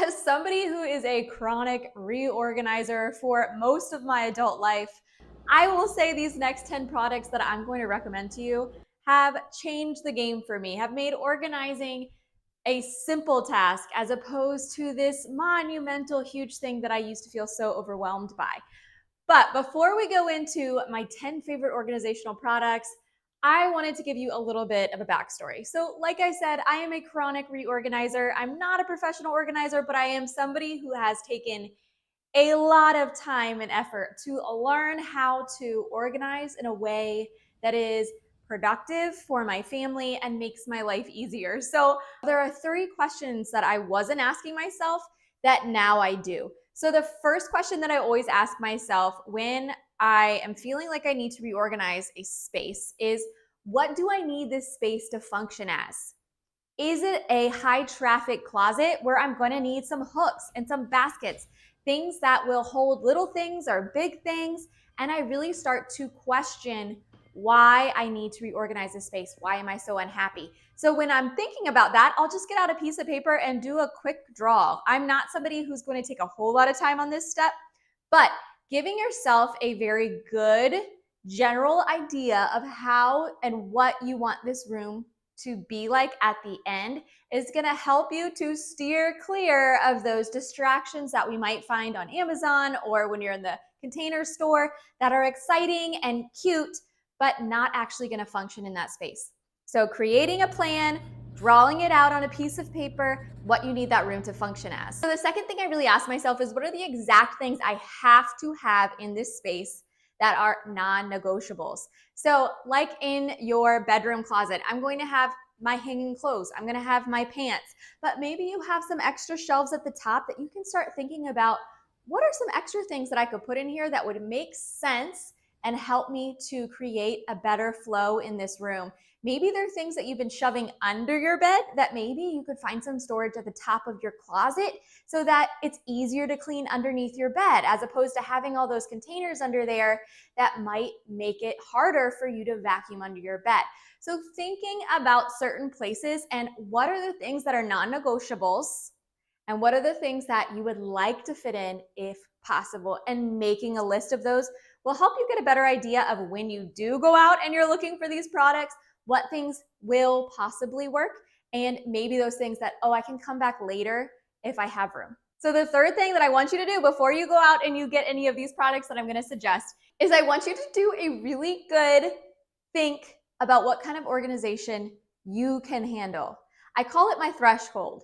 As somebody who is a chronic reorganizer for most of my adult life, I will say these next 10 products that I'm going to recommend to you have changed the game for me, have made organizing a simple task as opposed to this monumental, huge thing that I used to feel so overwhelmed by. But before we go into my 10 favorite organizational products, I wanted to give you a little bit of a backstory. So like I said, I am a chronic reorganizer. I'm not a professional organizer, but I am somebody who has taken a lot of time and effort to learn how to organize in a way that is productive for my family and makes my life easier. So there are 3 questions that I wasn't asking myself that now I do. So the first question that I always ask myself when I am feeling like I need to reorganize a space is, what do I need this space to function as? Is it a high traffic closet where I'm going to need some hooks and some baskets, things that will hold little things or big things? And I really start to question why I need to reorganize this space. Why am I so unhappy? So when I'm thinking about that, I'll just get out a piece of paper and do a quick draw. I'm not somebody who's going to take a whole lot of time on this step, but giving yourself a very good general idea of how and what you want this room to be like at the end is going to help you to steer clear of those distractions that we might find on Amazon or when you're in the Container Store that are exciting and cute, but not actually going to function in that space. So creating a plan, drawing it out on a piece of paper, what you need that room to function as. So the second thing I really ask myself is, what are the exact things I have to have in this space that are non-negotiables? So like in your bedroom closet, I'm going to have my hanging clothes, I'm going to have my pants, but maybe you have some extra shelves at the top that you can start thinking about, what are some extra things that I could put in here that would make sense and help me to create a better flow in this room? Maybe there are things that you've been shoving under your bed that maybe you could find some storage at the top of your closet so that it's easier to clean underneath your bed, as opposed to having all those containers under there that might make it harder for you to vacuum under your bed. So thinking about certain places and what are the things that are non-negotiables and what are the things that you would like to fit in if possible, and making a list of those will help you get a better idea of when you do go out and you're looking for these products, what things will possibly work, and maybe those things that, oh, I can come back later if I have room. So the third thing that I want you to do before you go out and you get any of these products that I'm going to suggest is I want you to do a really good think about what kind of organization you can handle. I call it my threshold.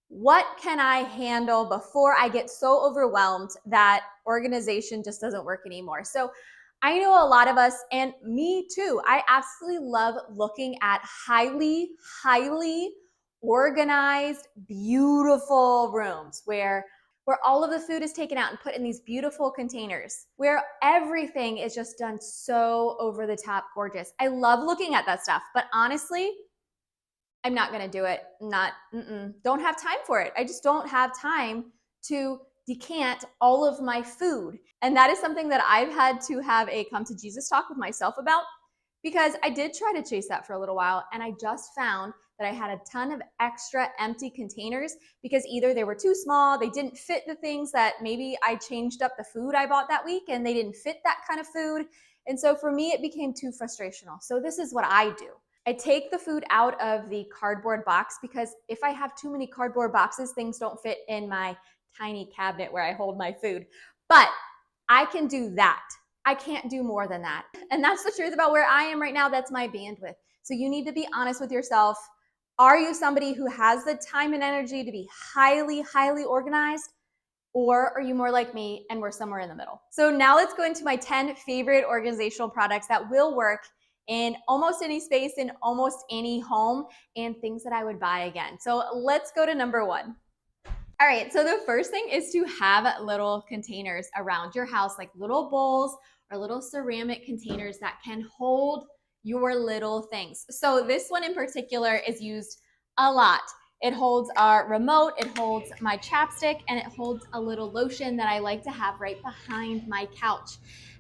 What can I handle before I get so overwhelmed that organization just doesn't work anymore? So I know a lot of us, and me too, I absolutely love looking at highly organized, beautiful rooms where all of the food is taken out and put in these beautiful containers, where everything is just done so over the top gorgeous. I love looking at that stuff, but honestly, I'm not going to do it. Don't have time for it. I just don't have time to decant all of my food. And that is something that I've had to have a come to Jesus talk with myself about, because I did try to chase that for a little while, and I just found that I had a ton of extra empty containers because either they were too small, they didn't fit the things that maybe I changed up the food I bought that week and they didn't fit that kind of food. And so for me, it became too frustrational. So this is what I do. I take the food out of the cardboard box, because if I have too many cardboard boxes, things don't fit in my tiny cabinet where I hold my food. But I can do that. I can't do more than that. And that's the truth about where I am right now. That's my bandwidth. So you need to be honest with yourself. Are you somebody who has the time and energy to be highly organized? Or are you more like me and we're somewhere in the middle? So now let's go into my 10 favorite organizational products that will work in almost any space, in almost any home, and things that I would buy again. So let's go to number 1. All right, so the first thing is to have little containers around your house, like little bowls or little ceramic containers that can hold your little things. So this one in particular is used a lot. It holds our remote, it holds my chapstick, and it holds a little lotion that I like to have right behind my couch.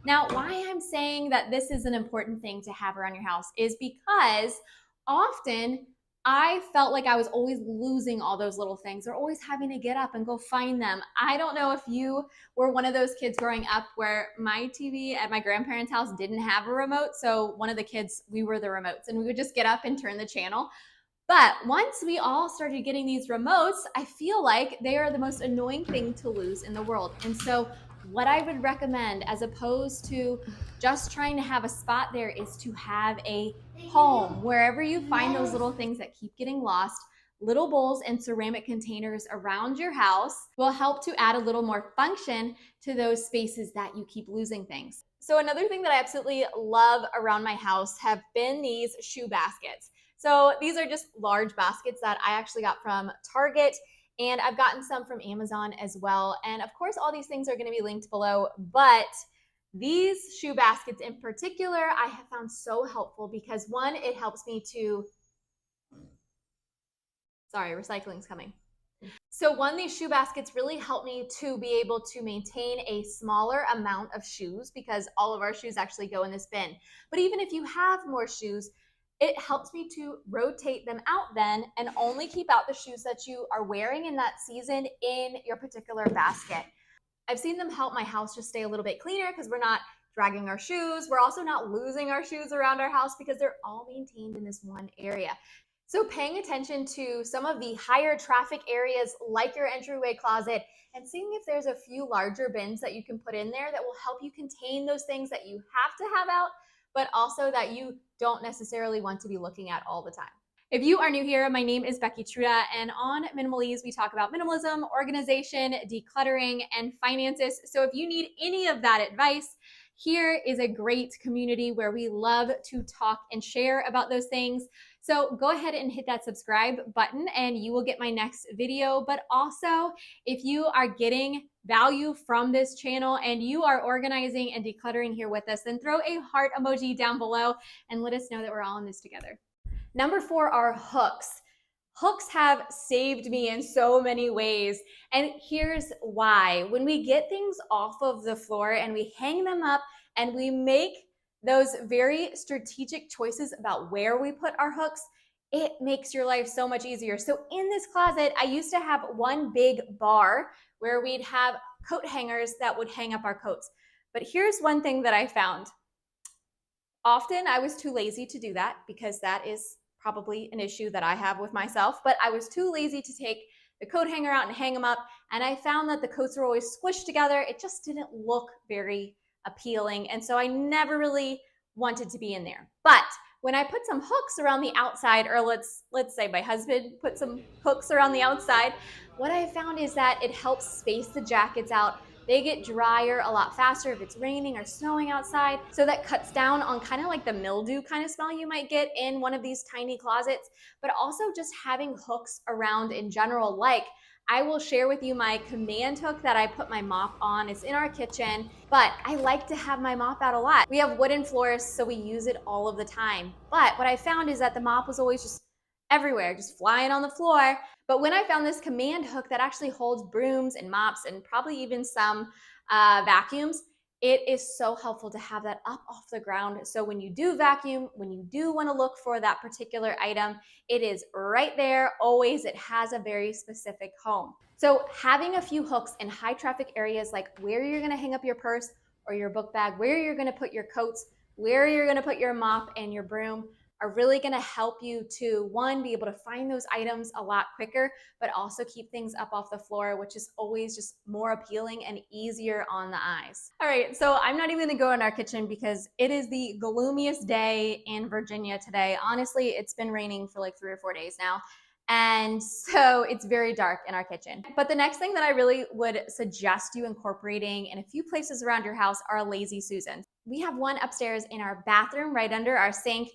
Now, why I'm saying that this is an important thing to have around your house is because often I felt like I was always losing all those little things or always having to get up and go find them. I don't know if you were one of those kids growing up where my TV at my grandparents' house didn't have a remote. So one of the kids, we were the remotes and we would just get up and turn the channel. But once we all started getting these remotes, I feel like they are the most annoying thing to lose in the world. And so what I would recommend, as opposed to just trying to have a spot there, is to have a home. Wherever you find those little things that keep getting lost, little bowls and ceramic containers around your house will help to add a little more function to those spaces that you keep losing things. So another thing that I absolutely love around my house have been these shoe baskets. So these are just large baskets that I actually got from Target, and I've gotten some from Amazon as well. And of course, all these things are going to be linked below, but these shoe baskets in particular, I have found so helpful because one, it helps me to, sorry, recycling's coming. So one, these shoe baskets really help me to be able to maintain a smaller amount of shoes because all of our shoes actually go in this bin. But even if you have more shoes, it helps me to rotate them out then and only keep out the shoes that you are wearing in that season in your particular basket. I've seen them help my house just stay a little bit cleaner because we're not dragging our shoes. We're also not losing our shoes around our house because they're all maintained in this one area. So paying attention to some of the higher traffic areas like your entryway closet and seeing if there's a few larger bins that you can put in there that will help you contain those things that you have to have out, but also that you don't necessarily want to be looking at all the time. If you are new here, my name is Becky Truda, and on Minimalese, we talk about minimalism, organization, decluttering, and finances. So if you need any of that advice, here is a great community where we love to talk and share about those things. So go ahead and hit that subscribe button and you will get my next video. But also, if you are getting value from this channel and you are organizing and decluttering here with us, then throw a heart emoji down below and let us know that we're all in this together. Number 4 are hooks. Hooks have saved me in so many ways, and here's why. When we get things off of the floor and we hang them up and we make those very strategic choices about where we put our hooks, it makes your life so much easier. So in this closet, I used to have one big bar where we'd have coat hangers that would hang up our coats. But here's one thing that I found. Often I was too lazy to do that because that is probably an issue that I have with myself, but I was too lazy to take the coat hanger out and hang them up. And I found that the coats were always squished together. It just didn't look very appealing. And so I never really wanted to be in there. But when I put some hooks around the outside, or let's say my husband put some hooks around the outside, what I found is that it helps space the jackets out. They get drier a lot faster if it's raining or snowing outside. So that cuts down on kind of like the mildew kind of smell you might get in one of these tiny closets, but also just having hooks around in general. Like, I will share with you my command hook that I put my mop on. It's in our kitchen, but I like to have my mop out a lot. We have wooden floors, so we use it all of the time. But what I found is that the mop was always just everywhere, just flying on the floor. But when I found this command hook that actually holds brooms and mops and probably even some vacuums, it is so helpful to have that up off the ground. So when you do vacuum, when you do want to look for that particular item, it is right there always. It has a very specific home. So having a few hooks in high traffic areas, like where you're going to hang up your purse or your book bag, where you're going to put your coats, where you're going to put your mop and your broom, are really going to help you to, one, be able to find those items a lot quicker, but also keep things up off the floor, which is always just more appealing and easier on the eyes. All right, so I'm not even going to go in our kitchen because it is the gloomiest day in Virginia today. Honestly, it's been raining for like 3 or 4 days now. And so it's very dark in our kitchen. But the next thing that I really would suggest you incorporating in a few places around your house are lazy Susans. We have one upstairs in our bathroom right under our sink.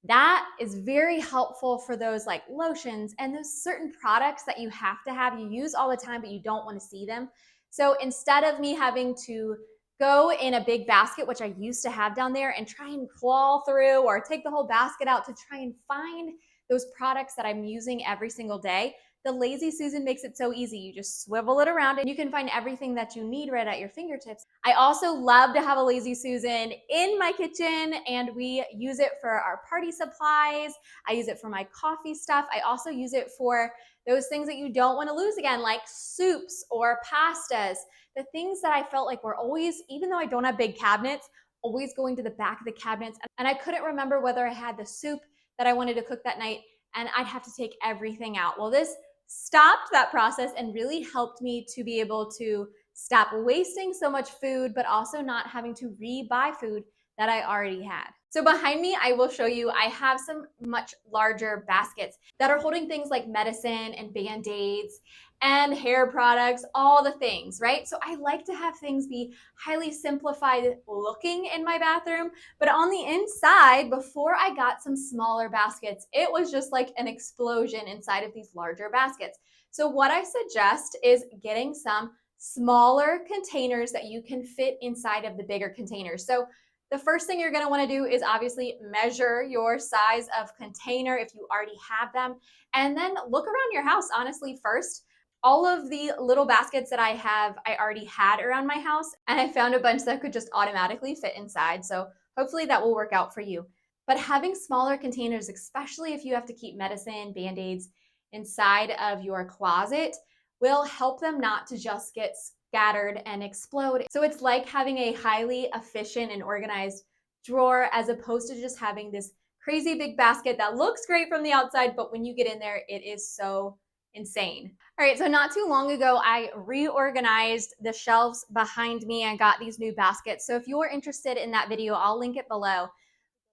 That is very helpful for those like lotions and those certain products that you have to have, you use all the time, but you don't want to see them. So instead of me having to go in a big basket, which I used to have down there, and try and claw through or take the whole basket out to try and find those products that I'm using every single day, The Lazy Susan makes it so easy. You just swivel it around and you can find everything that you need right at your fingertips. I also love to have a Lazy Susan in my kitchen, and we use it for our party supplies. I use it for my coffee stuff. I also use it for those things that you don't want to lose again, like soups or pastas. The things that I felt like were always, even though I don't have big cabinets, always going to the back of the cabinets. And I couldn't remember whether I had the soup that I wanted to cook that night, and I'd have to take everything out. Well, this stopped that process and really helped me to be able to stop wasting so much food, but also not having to re-buy food that I already had. So behind me, I will show you, I have some much larger baskets that are holding things like medicine and Band-Aids and hair products, all the things, right? So I like to have things be highly simplified looking in my bathroom, but on the inside, before I got some smaller baskets, it was just like an explosion inside of these larger baskets. So what I suggest is getting some smaller containers that you can fit inside of the bigger containers. So the first thing you're going to want to do is obviously measure your size of container if you already have them, and then look around your house, honestly, first. All of the little baskets that I have, I already had around my house, and I found a bunch that could just automatically fit inside. So hopefully that will work out for you. But having smaller containers, especially if you have to keep medicine, Band-Aids inside of your closet, will help them not to just get scattered and explode. So it's like having a highly efficient and organized drawer as opposed to just having this crazy big basket that looks great from the outside, but when you get in there, it is so insane. All right, so not too long ago, I reorganized the shelves behind me and got these new baskets. So if you're interested in that video, I'll link it below.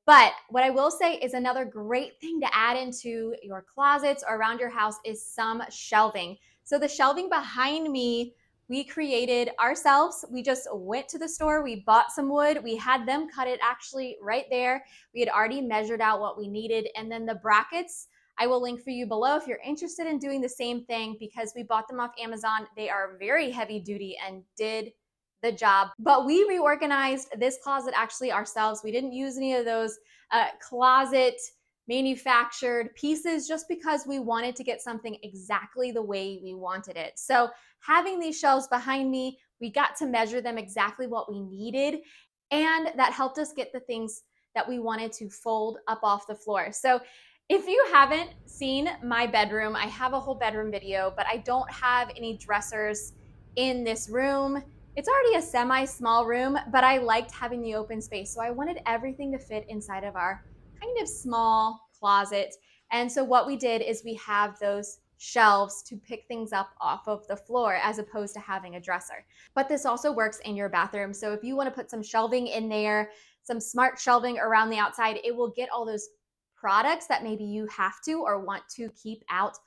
But what I will say is another great thing to add into your closets or around your house is some shelving. So the shelving behind me, we created ourselves. We just went to the store, we bought some wood, we had them cut it actually right there. We had already measured out what we needed. And then the brackets, I will link for you below if you're interested in doing the same thing, because we bought them off Amazon. They are very heavy duty and did the job. But we reorganized this closet actually ourselves. We didn't use any of those closet manufactured pieces just because we wanted to get something exactly the way we wanted it. So having these shelves behind me, we got to measure them exactly what we needed, and that helped us get the things that we wanted to fold up off the floor. So if you haven't seen my bedroom, I have a whole bedroom video, but I don't have any dressers in this room. It's already a semi-small room, but I liked having the open space. So I wanted everything to fit inside of our kind of small closet. And so what we did is we have those shelves to pick things up off of the floor as opposed to having a dresser. But this also works in your bathroom. So if you want to put some shelving in there, some smart shelving around the outside, it will get all those products that maybe you have to or want to keep out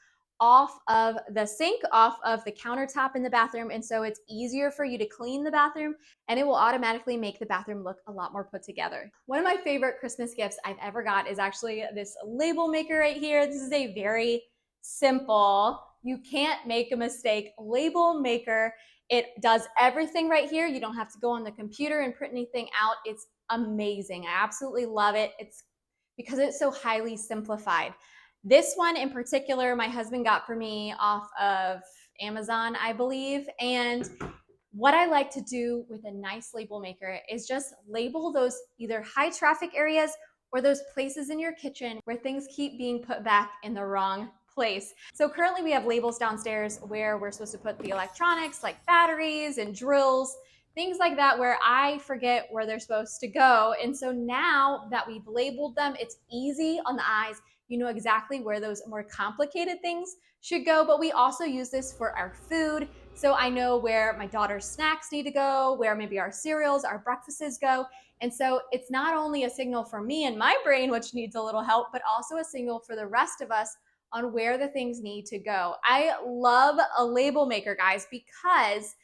off of the sink, off of the countertop in the bathroom. And so it's easier for you to clean the bathroom, and it will automatically make the bathroom look a lot more put together. One of my favorite Christmas gifts I've ever got is actually this label maker right here. This is a very simple, you can't make a mistake label maker. It does everything right here. You don't have to go on the computer and print anything out. It's amazing. I absolutely love it. It's because it's so highly simplified. This one in particular, my husband got for me off of Amazon, I believe. And what I like to do with a nice label maker is just label those either high traffic areas or those places in your kitchen where things keep being put back in the wrong place. So currently we have labels downstairs where we're supposed to put the electronics like batteries and drills, things like that, where I forget where they're supposed to go. And so now that we've labeled them, it's easy on the eyes. You know exactly where those more complicated things should go, but we also use this for our food. So I know where my daughter's snacks need to go, where maybe our cereals, our breakfasts go. And so it's not only a signal for me and my brain, which needs a little help, but also a signal for the rest of us on where the things need to go. I love a label maker, guys, because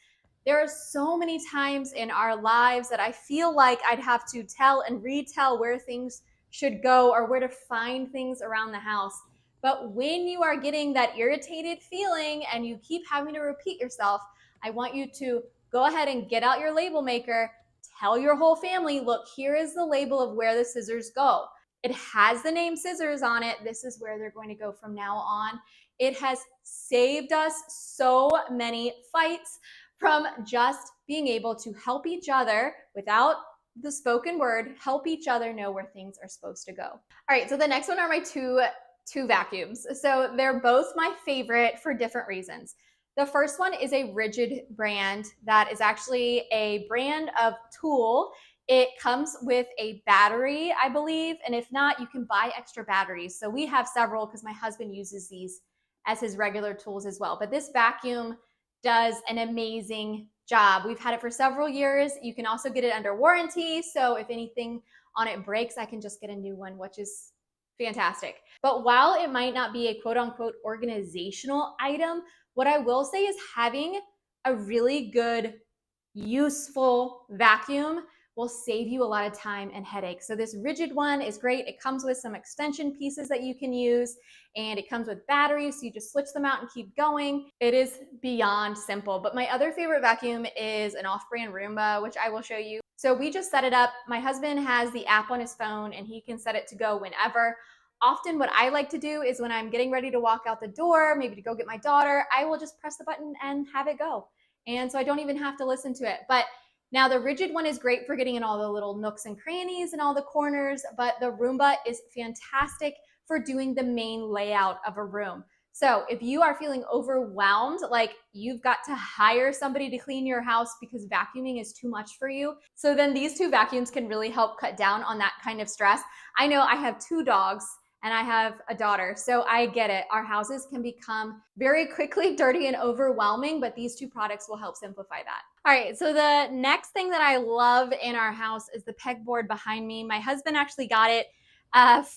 there are so many times in our lives that I feel like I'd have to tell and retell where things should go or where to find things around the house. But when you are getting that irritated feeling and you keep having to repeat yourself, I want you to go ahead and get out your label maker, tell your whole family, look, here is the label of where the scissors go. It has the name scissors on it. This is where they're going to go from now on. It has saved us so many fights from just being able to help each other without the spoken word, help each other know where things are supposed to go. All right, so the next one are my two vacuums. So they're both my favorite for different reasons. The first one is a Rigid brand that is actually a brand of tool. It comes with a battery, I believe, and if not, you can buy extra batteries. So we have several because my husband uses these as his regular tools as well. But this vacuum does an amazing job. We've had it for several years. You can also get it under warranty. So if anything on it breaks, I can just get a new one, which is fantastic. But while it might not be a quote unquote organizational item, what I will say is having a really good, useful vacuum will save you a lot of time and headaches. So this Rigid one is great. It comes with some extension pieces that you can use, and it comes with batteries, so you just switch them out and keep going. It is beyond simple. But my other favorite vacuum is an off-brand Roomba, which I will show you. So we just set it up. My husband has the app on his phone and he can set it to go whenever. Often what I like to do is when I'm getting ready to walk out the door, maybe to go get my daughter, I will just press the button and have it go. And so I don't even have to listen to it. But now the Rigid one is great for getting in all the little nooks and crannies and all the corners, but the Roomba is fantastic for doing the main layout of a room. So if you are feeling overwhelmed, like you've got to hire somebody to clean your house because vacuuming is too much for you, so then these two vacuums can really help cut down on that kind of stress. I know I have 2 dogs and I have a daughter, so I get it. Our houses can become very quickly dirty and overwhelming, but these 2 products will help simplify that. All right, so the next thing that I love in our house is the Pegboard behind me. My husband actually got it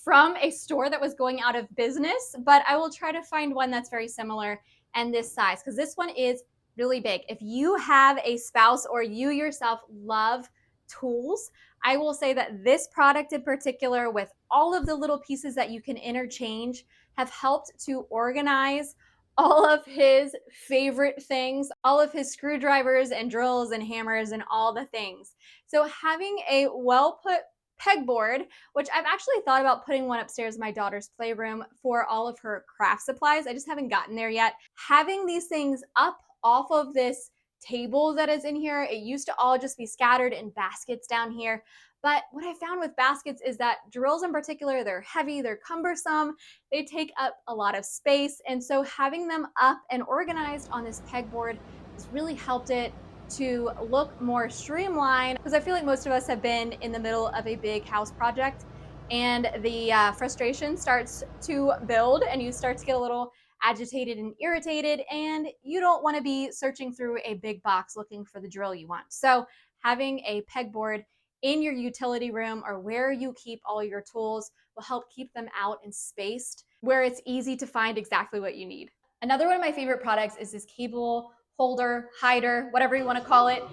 from a store that was going out of business, but I will try to find one that's very similar and this size, because this one is really big. If you have a spouse or you yourself love tools, I will say that this product in particular, with all of the little pieces that you can interchange, have helped to organize all of his favorite things, all of his screwdrivers and drills and hammers and all the things. So having a well put pegboard, which I've actually thought about putting one upstairs in my daughter's playroom for all of her craft supplies. I just haven't gotten there yet. Having these things up off of this table that is in here, it used to all just be scattered in baskets down here. But what I found with baskets is that drills in particular, they're heavy, they're cumbersome, they take up a lot of space. And so having them up and organized on this pegboard has really helped it to look more streamlined, because I feel like most of us have been in the middle of a big house project and the frustration starts to build and you start to get a little agitated and irritated, and you don't want to be searching through a big box looking for the drill you want. So having a pegboard in your utility room or where you keep all your tools will help keep them out and spaced where it's easy to find exactly what you need. Another one of my favorite products is this cable holder, hider, whatever you want to call it.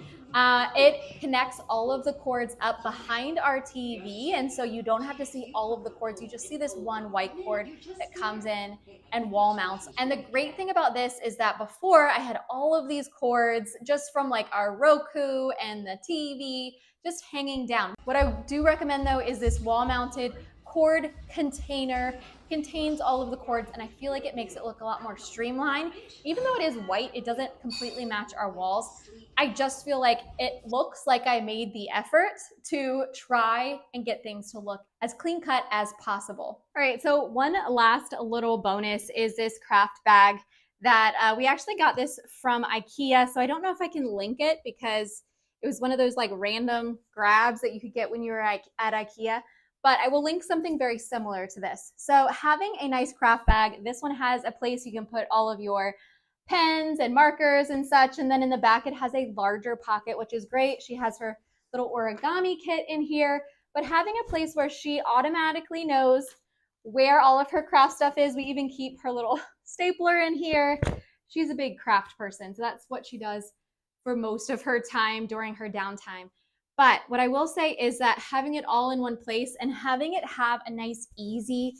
It connects all of the cords up behind our TV, and so you don't have to see all of the cords. You just see this one white cord that comes in and wall mounts. And the great thing about this is that before I had all of these cords just from like our Roku and the TV just hanging down. What I do recommend though is this wall mounted cord container. Contains all of the cords, and I feel like it makes it look a lot more streamlined. Even though it is white, it doesn't completely match our walls. I just feel like it looks like I made the effort to try and get things to look as clean cut as possible. All right, so one last little bonus is this craft bag that we actually got this from IKEA. So I don't know if I can link it because it was one of those like random grabs that you could get when you were at IKEA. But I will link something very similar to this. So having a nice craft bag, this one has a place you can put all of your pens and markers and such. And then in the back, it has a larger pocket, which is great. She has her little origami kit in here, but having a place where she automatically knows where all of her craft stuff is. We even keep her little stapler in here. She's a big craft person, so that's what she does for most of her time during her downtime. But what I will say is that having it all in one place and having it have a nice, easy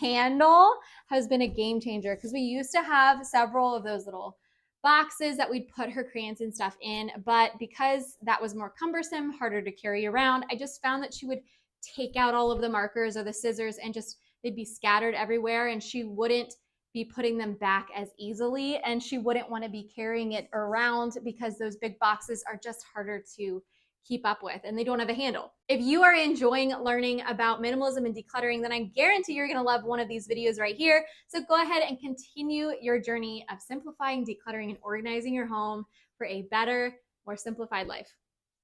handle has been a game changer, because we used to have several of those little boxes that we'd put her crayons and stuff in. But because that was more cumbersome, harder to carry around, I just found that she would take out all of the markers or the scissors and just they'd be scattered everywhere, and she wouldn't be putting them back as easily, and she wouldn't want to be carrying it around because those big boxes are just harder to keep up with and they don't have a handle. If you are enjoying learning about minimalism and decluttering, then I guarantee you're gonna love one of these videos right here. So go ahead and continue your journey of simplifying, decluttering, and organizing your home for a better, more simplified life.